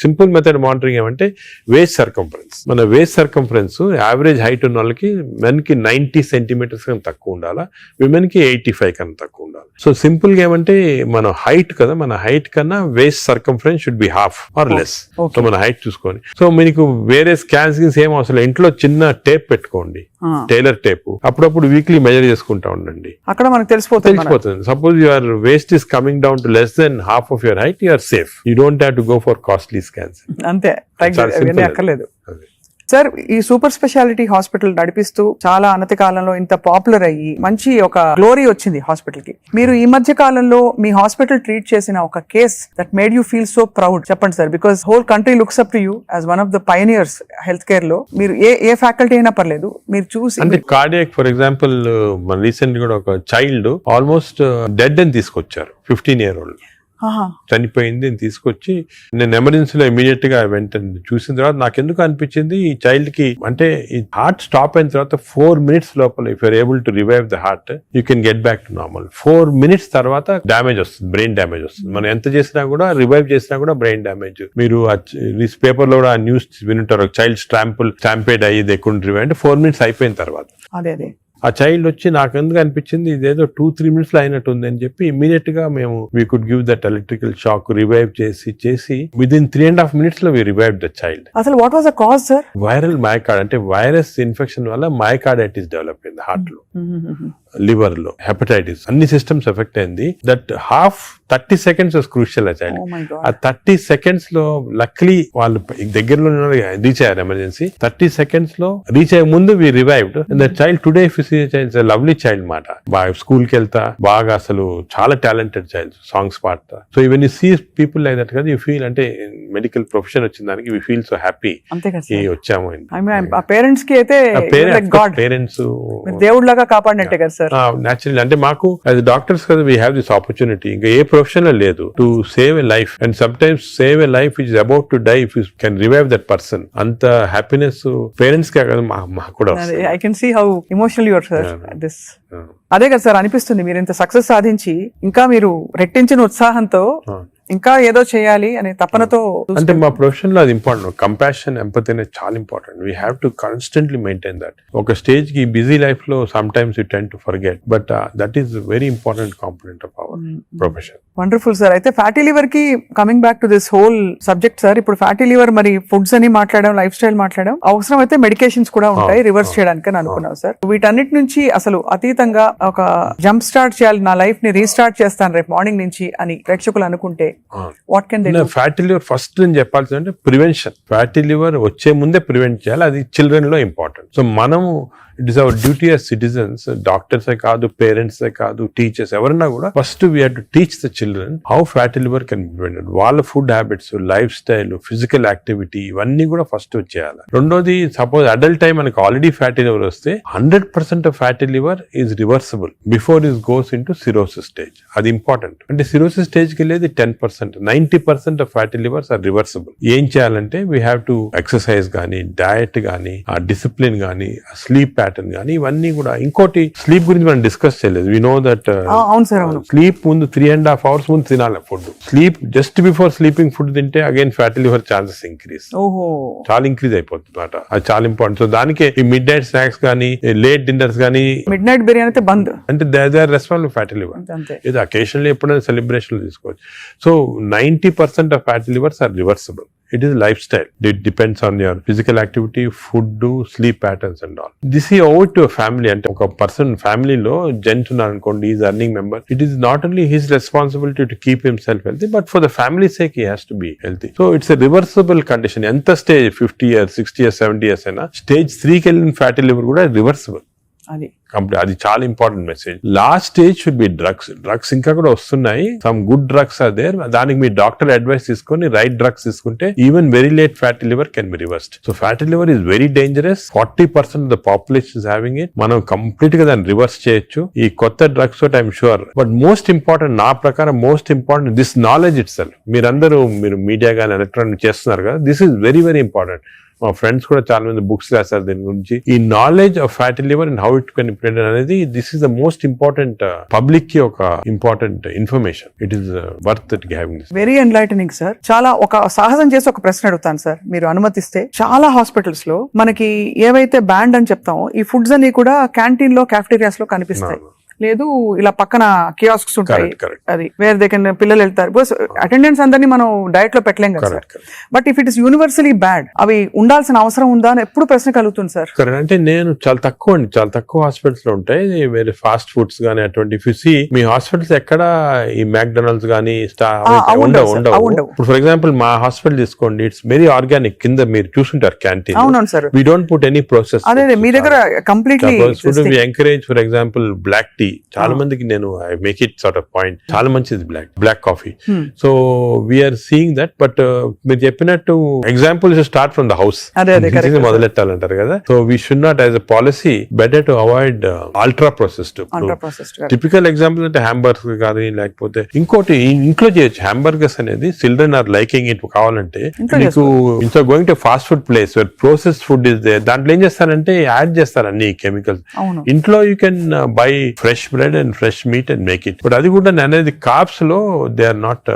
సింపుల్ మెథడ్ మానిటరింగ్ ఏమంటే వేస్ట్ సర్కంఫరెన్స్. మన వేస్ట్ సర్కంఫరెన్స్ యావరేజ్ హైట్ ఉన్న వాళ్ళకి మెన్ కి 90 centimeters కన్నా తక్కువ ఉండాలా, విమెన్ కి 85 కన్నా తక్కువ ఉండాలి. సో సింపుల్ గా ఏమంటే మన హైట్ కదా, మన హైట్ కన్నా waist circumference should be half or less. So మన హైట్ చూసుకొని, సో మీకు వేరే స్కాన్స్ ఏం అవసరం, ఇంట్లో చిన్న టేప్ పెట్టుకోండి, టైలర్ టేప్, అప్పుడప్పుడు వీక్లీ మెజర్ చేసుకుంటా ఉండండి, అక్కడ మనకు తెలిసిపోతుంది. Suppose your waist is coming down to less than half of your height, you're safe. You don't have to go for costly scans. అంతే, అక్కర్లేదు. సార్, ఈ సూపర్ స్పెషాలిటీ హాస్పిటల్ నడిపిస్తూ చాలా అనతి కాలంలో ఇంత పాపులర్ అయ్యి మంచి ఒక గ్లోరీ వచ్చింది హాస్పిటల్ కి. మీరు ఈ మధ్య కాలంలో మీ హాస్పిటల్ ట్రీట్ చేసిన ఒక case that made you feel so proud చెప్పండి sir, because whole country looks up to you as one of the pioneers health care లో. మీరు ఏ ఫ్యాకల్టీ అయినా పర్లేదు, మీరు చూసి అంటే కార్డియాక్ ఫర్ ఎగ్జాంపుల్, మన రీసెంట్ కూడా ఒక చైల్డ్ ఆల్మోస్ట్ డెడ్ అని తీసుకొచ్చారు, 15-year-old చనిపోయింది అని తీసుకొచ్చి నేను ఎమర్జెన్సీలో ఇమీడియట్ గా వెంటనే చూసిన తర్వాత నాకు ఎందుకు అనిపించింది, ఈ చైల్డ్ కి అంటే ఈ హార్ట్ స్టాప్ అయిన తర్వాత 4 minutes లోపల if you're able to revive the heart you can get back to normal. 4 minutes తర్వాత డ్యామేజ్ వస్తుంది, బ్రెయిన్ డ్యామేజ్ వస్తుంది. మనం ఎంత చేసినా కూడా, రివైవ్ చేసినా కూడా బ్రెయిన్ డ్యామేజ్. మీరు పేపర్ లో కూడా ఆ న్యూస్ వినుంటారు, చైల్డ్ స్టాంపేడ్ అయ్యి దే కుడెంట్ రివైవ్ అంటే 4 minutes అయిపోయిన తర్వాత. అదే ఆ చైల్డ్ వచ్చి నాకు ఎందుకు అనిపించింది ఇదేదో 2-3 minutes లో అయినట్టు ఉంది అని చెప్పి ఇమీడియట్ గా మేము we could give that electrical shock, revive చేసి విదిన్ 3.5 minutes లో వీ రివైవ్ ద చైల్డ్. అసలు what was the cause sir? Viral myocard అంటే వైరస్ ఇన్ఫెక్షన్ వల్ల మయోకార్డైటిస్ డెవలప్ అయింది హార్ట్ లో, లివర్ లో, హెపటైటిస్, అన్ని సిస్టమ్స్ ఎఫెక్ట్ అయింది. That 30 seconds was crucial. ఆ చైల్డ్ ఆ 30 seconds లో లక్లీ వాళ్ళు దగ్గరలో రీచ్ అయ్యారు ఎమర్జెన్సీ. 30 seconds లో రీచ్ అయ్యే ముందు we revived. That child today if you see child lovely child మాట, బాగా స్కూల్ కి వెళ్తా, బాగా అసలు చాలా టాలెంటెడ్ చైల్డ్, సాంగ్స్ పాడతా. So even you see people like that కదా, యూ ఫీల్ అంటే మెడికల్ ప్రొఫెషన్ వచ్చిన దానికి వి ఫీల్ సో హ్యాపీ వచ్చాము. పేరెంట్స్ కి అయితే పేరెంట్స్ దేవుడిలాగా కాపాడినట్టే కదా సార్. నేచురల్ అంటే మాకు యాజ్ డాక్టర్స్ కదా వీ హ్యావ్ దిస్ ఆపర్చునిటీ. ఇంకా ఏ ప్రొఫెషన్ లో లేదు to save a life, and some times save a life which is about to die if you can revive that person. అంత హ్యాపీనెస్ పేరెంట్స్ కే కదా మాకు కూడా. I can see how emotional you are sir this. అదే కదా సార్ అనిపిస్తుంది, మీరు ఇంత సక్సెస్ సాధించి ఇంకా మీరు రెట్టించిన ఉత్సాహంతో ఇంకా ఏదో చేయాలి అనే తపనతో. అంటే మా ప్రొఫెషన్ లో అది ఇంపార్టెంట్. కంపాషన్, ఎంపతి అనేది చాలా important. We have to constantly maintain that. ఒక స్టేజ్ కి బిజీ లైఫ్ లో some times you tend to forget, but that is very important component of our profession. Wonderful sir. అయితే ఫ్యాటీ లివర్ కి coming back to this whole subject sir, ఇప్పుడు ఫ్యాటీ లివర్ మరి ఫుడ్స్ అని మాట్లాడడం, లైఫ్ స్టైల్ మాట్లాడడం, అవసరం అయితే మెడికేషన్స్ కూడా ఉంటాయి రివర్స్ చేయడానికి అని అనుకున్నాం సార్. వీటన్నిటి నుంచి అసలు అతీతంగా ఒక జంప్ స్టార్ట్ చేయాలి, నా లైఫ్ ని రీస్టార్ట్ చేస్తాను రేపు మార్నింగ్ నుంచి అని ప్రేక్షకులు అనుకుంటే what can they do? Fatty liver first నేను చెప్పాల్సిందంటే ప్రివెన్షన్. ఫ్యాటీ లివర్ వచ్చే ముందే ప్రివెంట్ చేయాలి, అది చిల్డ్రన్ లో ఇంపార్టెంట్. సో మనము it is our duty as citizens, డాక్టర్సే కాదు, పేరెంట్సే కాదు, టీచర్స్ ఎవరన్నా కూడా first we have to teach the children how fatty liver can be prevented. వాళ్ళ food habits, life style, physical activity ఇవన్నీ కూడా ఫస్ట్ వచ్చేయాలి. రెండోది, సపోజ్ అడల్ట్ టైం మనకి ఆల్రెడీ ఫ్యాటీ లివర్ వస్తే 100% of fatty liver is reversible before it goes into cirrhosis stage. అది ఇంపార్టెంట్. అంటే సిరోసిస్ స్టేజ్ కి వెళ్ళేది 10%, 90% of fatty livers are reversible. ఏం చేయాలంటే వీ హ్యావ్ టు ఎక్సర్సైజ్ కానీ, డయట్ కానీ, ఆ డిసిప్లిన్ కానీ, స్లీప్ ప్యాటర్న్ కానీ, ఇవన్నీ కూడా. ఇంకోటి, స్లీప్ గురించి మనం డిస్కస్ చేయలేదు. వి నో దట్ స్లీప్ ముందు 3.5 hours ముందు తినాలి food. Sleep just before sleeping food తింటే again fatty liver chances increase, చాలా ఇంక్రీజ్ అయిపోతుంది అన్నమాట. అది చాలా ఇంపార్టెంట్. సో దానికి ఈ మిడ్ నైట్ స్నాక్స్ కానీ, లేట్ డిన్నర్స్ కానీ, మిడ్ నైట్ బిర్యానీ అయితే బంద్ అంటే they are responsible fatty liver. ఇది అకేషనల్లీ ఎప్పుడైనా సెలబ్రేషన్ తీసుకోవచ్చు. So 90% of fatty livers are reversible. It is lifestyle. It depends on your physical activity, food, sleep patterns and all. This is over to a family. And a person family lo gent unnarukondi, is earning member. It is not only his responsibility to keep himself healthy, but for the family's sake he has to be healthy. So it's a reversible condition. Enta stage 50 years, 60 years, 70 years aina stage 3 ki ellin fatty liver kuda reversible. అది చాలా important message. Last stage should be drugs ఇంకా కూడా వస్తున్నాయి. Some good drugs are there. దానికి మీ డాక్టర్ అడ్వైస్ తీసుకొని రైట్ డ్రగ్స్ తీసుకుంటే even very late fatty liver can be reversed. So fatty liver is very dangerous. 40% of the population is having it. మనం కంప్లీట్ గా దాన్ని రివర్స్ చేయొచ్చు ఈ కొత్త డ్రగ్స్ తోటి, I'm sure. But most important, నా ప్రకారం most important this knowledge it self. మీరు మీడియా కానీ ఎలక్ట్రానిక్ చేస్తున్నారు కదా, this is very very important. మా ఫ్రెండ్స్ కూడా చాలా మంది బుక్స్ రాశారు దీని గురించి. ఈ knowledge of fatty liver and how it can prevent అనేది, this is the most important public కి ఒక important information. It is worth it having this. Very enlightening sir. చాలా ఒక సాహసం చేసి ఒక ప్రశ్న అడుగుతాను సార్, మీరు అనుమతిస్తే. చాలా హాస్పిటల్స్ లో మనకి ఏవైతే బ్యాండ్ అని చెప్తామో ఈ ఫుడ్స్ అన్ని కూడా క్యాంటీన్ లో, క్యాఫ్టీరియాస్ లో కనిపిస్తాయి. లేదు ఇలా పక్కన కియాస్క్స్ ఉంటాయి, Correct. అది వేర్ దే కెన్ పిల్లలు వెళ్తారు. బికాస్ అటెండెన్స్ అందరినీ మనం డైట్ లో పెట్టలేం కదా sir. But if it is universally bad, అవి ఉండాల్సిన అవసరం ఉందా అని ఎప్పుడు ప్రశ్న కలుగుతుంది సార్. కరెక్ట్. అంటే నేను చాలా తక్కువ హాస్పిటల్స్ లో ఉంటాయి వేరే ఫాస్ట్ ఫుడ్స్ గానీ అటువంటి. ఇఫ్ యు సీ మీ హాస్పిటల్స్ ఎక్కడ ఈ మ్యాక్డొనాల్డ్స్ గానీ ఉండవు. ఇప్పుడు ఫర్ ఎగ్జాంపుల్ మా హాస్పిటల్ తీసుకోండి, ఇట్స్ వెరీ ఆర్గానిక్. కింద మీరు చూసుంటారు క్యాంటీన్. అవునవును sir. We don't put any process. అదే మీ దగ్గర completely encourage. For example black tea, చాలా మందికి నేను I make it sort of point, చాలా మంచిది black coffee. So we are seeing that. But మీరు చెప్పినట్టు example start from the house మొదలెట్టాలంటారు కదా. So we should not as a policy better to avoid ultra processed. Typical example అంటే హ్యాంబర్గర్ కానీ లేకపోతే ఇంకోటి ఇంట్లో చేయొచ్చు. హ్యాంబర్గర్స్ అనేది చిల్డ్రన్ ఆర్ లైకింగ్ ఇట్. కావాలంటే మీకు ఇంట్లో going to fast food place where processed food is there, దాంట్లో ఏం చేస్తారంటే యాడ్ చేస్తారు అన్ని కెమికల్స్. ఇంట్లో you can buy fresh bread and fresh meat and make it. But అది కూడా అనేది కార్బ్స్ లో they are not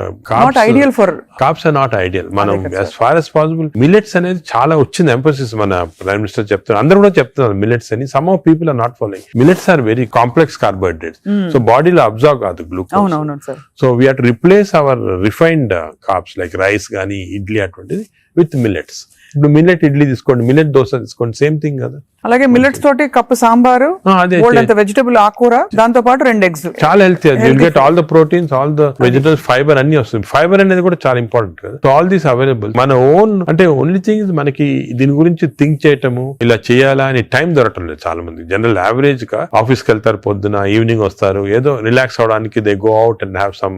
ideal for carbs are not ideal. మనం as far as possible millets అనేది చాలా వచ్చింది ఎంఫోసిస్. మన ప్రైమ్ మినిస్టర్ చెప్తున్నారు, అందరూ కూడా చెప్తున్నారు మిల్లెట్స్ అని. Some of people are not following. Millets are very complex carbohydrates. So బాడీలో అబ్జర్వ్ కాదు glucose. So we have to replace our refined carbs like rice కానీ ఇడ్లీ అటువంటిది విత్ మిల్లెట్స్. ఇప్పుడు మిల్లెట్ ఇడ్లీ తీసుకోండి, మిల్లెట్ దోశ తీసుకోండి, సేమ్ థింగ్ కదా. అలాగే మిల్లెట్స్ తోటి కప్పు సాంబారు, వెజిటబుల్ ఆకుకూర, దాంతో పాటు 2 eggs. చాలా healthy. You'll get all the proteins, all the vegetables, fibre అన్ని వస్తుంది. ఫైబర్ అనేది కూడా చాలా ఇంపార్టెంట్ కదా. So all these available. మన ఓన్ అంటే ఓన్లీ థింగ్ మనకి దీని గురించి థింక్ చేయటము, ఇలా చేయాలా అని టైం దొరకటం లేదు చాలా మంది. జనరల్ యావరేజ్ గా ఆఫీస్కి వెళ్తారు, పొద్దున ఈవినింగ్ వస్తారు, ఏదో రిలాక్స్ అవడానికి they go out and have some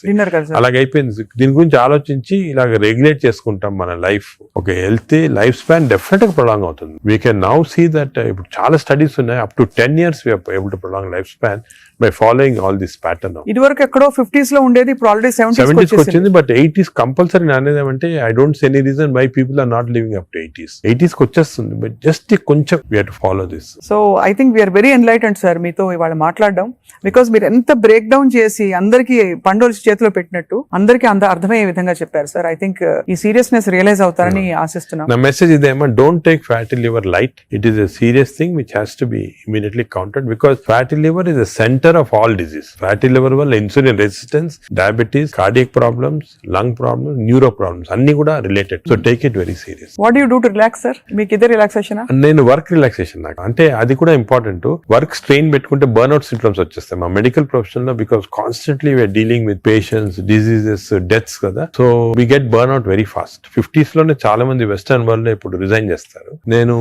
dinner. అలాగే అయిపోయింది. దీని గురించి ఆలోచించి ఇలాగ రెగ్యులేట్ చేసుకుంటాం మన లైఫ్. ఒక హెల్తీ లైఫ్ స్పాన్ డెఫినెట్ గా ప్రొలాంగ్ అవుతుంది. We can now see that ఇప్పుడు చాలా స్టడీస్ ఉన్నాయి, up to 10 years we are able to prolong life span by following all this pattern. ఇదివరకు ఎక్కడో 50s లో ఉండేది, ఇప్పుడు ఆల్రెడీ 70s వచ్చింది. బట్ 80s కంపల్సరీ అనేది ఏమంటే I don't see any reason why people are not living up to 80s కి వచ్చేస్తుంది. బట్ జస్ట్ కొంచెం we have to follow this. So I think we're very enlightened sir మీతో ఇవాళ మాట్లాడడం. బికాస్ మీరు ఎంత బ్రేక్ డౌన్ చేసి అందరికి పండోలు చేతిలో పెట్టినట్టు అందరికి అర్థమయ్యే విధంగా చెప్పారు సార్. ఐ థింక్ ఈ సీరియస్నెస్ రియలైజ్ అవుతారని ఆశిస్తున్నాం. నా మెసేజ్ ఇదేమో, don't take fatty liver light. It is a serious thing which has to be immediately countered, because fatty liver is the center of all disease. Fatty liver వల్ల insulin resistance, diabetes, cardiac problems, lung problems, neuro problems అన్ని కూడా related. So take it very serious. What you do to relax sir? మీకు ఇదే రిలాక్సేషన్? నేను వర్క్ రిలాక్సేషన్ నాకు అంటే అది కూడా ఇంపార్టెంట్. వర్క్ స్ట్రెయిన్ పెట్టుకుంటే బర్న్అవుట్ సింప్టమ్స్ వచ్చేస్తాయి మా మెడికల్ ప్రొఫెషన్ లో. Because constantly we are dealing with patients, diseases, deaths కదా. So we get burnout very fast. 50s లోనే చాలా మంది వెస్టర్న్ వరల్డ్ లో ఇప్పుడు రిజైన్ చేస్తారు. నేను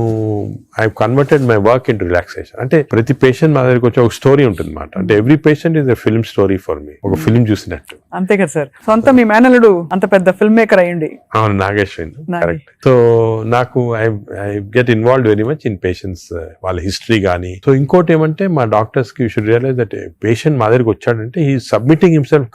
I converted my work into relaxation. అంటే ప్రతి పేషెంట్ మా దగ్గరికి వచ్చి ఒక స్టోరీ ఉంటుంది అన్నమాట. అంటే every patient is a film story for me. ఒక ఫిల్మ్ చూసినట్టు. అంతే కదా సార్. సొంత మీ మేనల్లుడు అంత పెద్ద ఫిల్మ్ మేకర్ అయ్యండి. అవును, నాగేశ్వరి. కరెక్ట్. సో నాకు I get involved very much in patients, వాళ్ళ హిస్టరీ కానీ. సో ఇంకోటి ఏమంటే మా డాక్టర్స్ కి you should realize that patient మా దగ్గరికి వచ్చాడంటే he submitting himself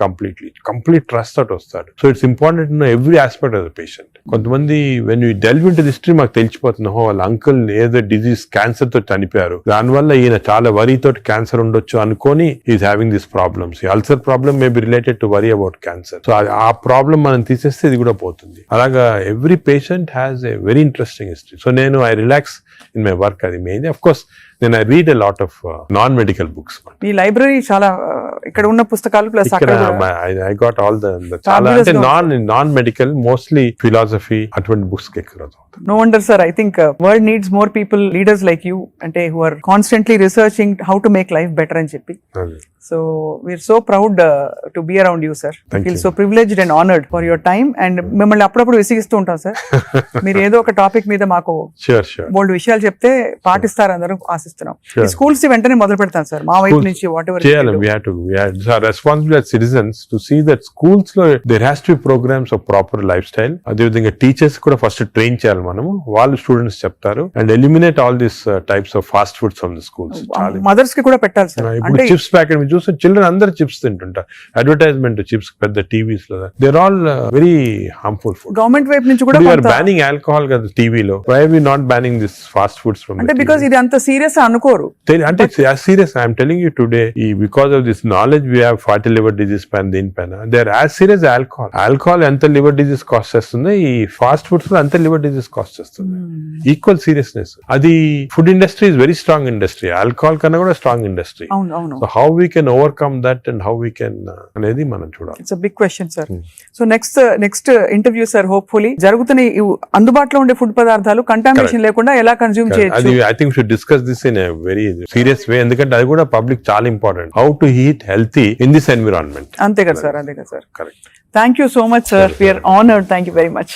complete trust తోటి వస్తాడు. So it's important to know every aspect of the patient. కొంతమంది when you delve into the history మాకు తెలిసిపోతుంది, వాళ్ళ అంకుల్ ఏదో డిజీజ్ క్యాన్సర్ తో చనిపోయారు, దానివల్ల ఈయన చాలా వరీ తోటి క్యాన్సర్ ఉండొచ్చు అనుకొని is having this problems. Ulcer problem may be related to worry about cancer. So ఆ ప్రాబ్లమ్ మనం తీసేస్తే ఇది కూడా పోతుంది. అలాగా every patient has a very interesting history. So నేను I relax in my work. అది మెయిన్. అఫ్ కోర్స్ నేను I read a lot of non medical books. ఈ లైబ్రరీ చాలా ఇక్కడ ఉన్న పుస్తకాలు plus I got all the చాలా అంటే నాన్ మెడికల్, మోస్ట్లీ ఫిలాసఫీ అటువంటి బుక్స్ ఎక్కువ. No wonder sir, I think world needs more people, leaders like you, ante who are constantly researching how to make life better అని చెప్పి. So we're so proud to be around you sir. I feel so privileged and honored for your time, and మిమ్మల్ని అప్పుడప్పుడు విసిగిస్తూ ఉంటాం సార్. మీరు ఏదో ఒక టాపిక్ మీద మాకు బోల్డ్ విషయాలు చెప్తే పాటిస్తారు అందరూ ఆశిస్తున్నాం. ఈ స్కూల్స్ వెంటనే మొదలు పెడతాం సార్ మా వైపు నుంచి. What ever we are responsible as citizens to see that schools lo there has to be programs of proper lifestyle. అదే విధంగా టీచర్స్ కూడా ఫస్ట్ ట్రైన్ చేయాలి మనము. వాళ్ళు స్టూడెంట్స్ చెప్తారు and eliminate all this types of fast foods from the schools. Mothers కి కూడా పెట్టాలి సార్. ఇప్పుడు చిప్స్ ప్యాకెట్ మీరు చూస్తే చిల్డ్రన్ అందరూ చిప్స్ తింటుంటారు. అడ్వర్టైజ్మెంట్ చిప్స్ పెద్ద టీవీస్ లో there all very harmful food. Government వైపు నుంచి కూడా బ్యానింగ్ ఆల్కహాల్ కదా టీవీలో. Why are we not banning this fast foods from? అంటే బికాజ్ ఇది అంత సీరియస్ అనుకోరు. అంటే serious I'm telling you today, because of this non knowledge we have fatty liver disease పైన దీనిపైన they are as serious alcohol ఎంత లివర్ డిజీస్ కాస్ట్ చేస్తుంది, ఈ ఫాస్ట్ ఫుడ్స్ లో అంత లివర్ డిజీస్ కాస్ట్ చేస్తుంది. Equal seriousness. అది food industry is very strong industry, alcohol కన్నా కూడా స్ట్రాంగ్ ఇండస్ట్రీ. అవును అవును. So how we can overcome that and how we can అనేది మనం చూడాలి. It's a big question sir. So next interview sir, hopefully జరుగుతున్న ఈ అందుబాటులో ఉండే ఫుడ్ పదార్థాలు కంటామినేషన్ లేకుండా ఎలా కన్జ్యూమ్ అది చేయొచ్చు. I think should discuss this in a very serious way, ఎందుకంటే అది కూడా పబ్లిక్ చాలా important. How to eat healthy in this environment. అంతే కదా సార్, అంతే కదా sir. Correct. Thank you so much sir, we're honoured. Thank you very much.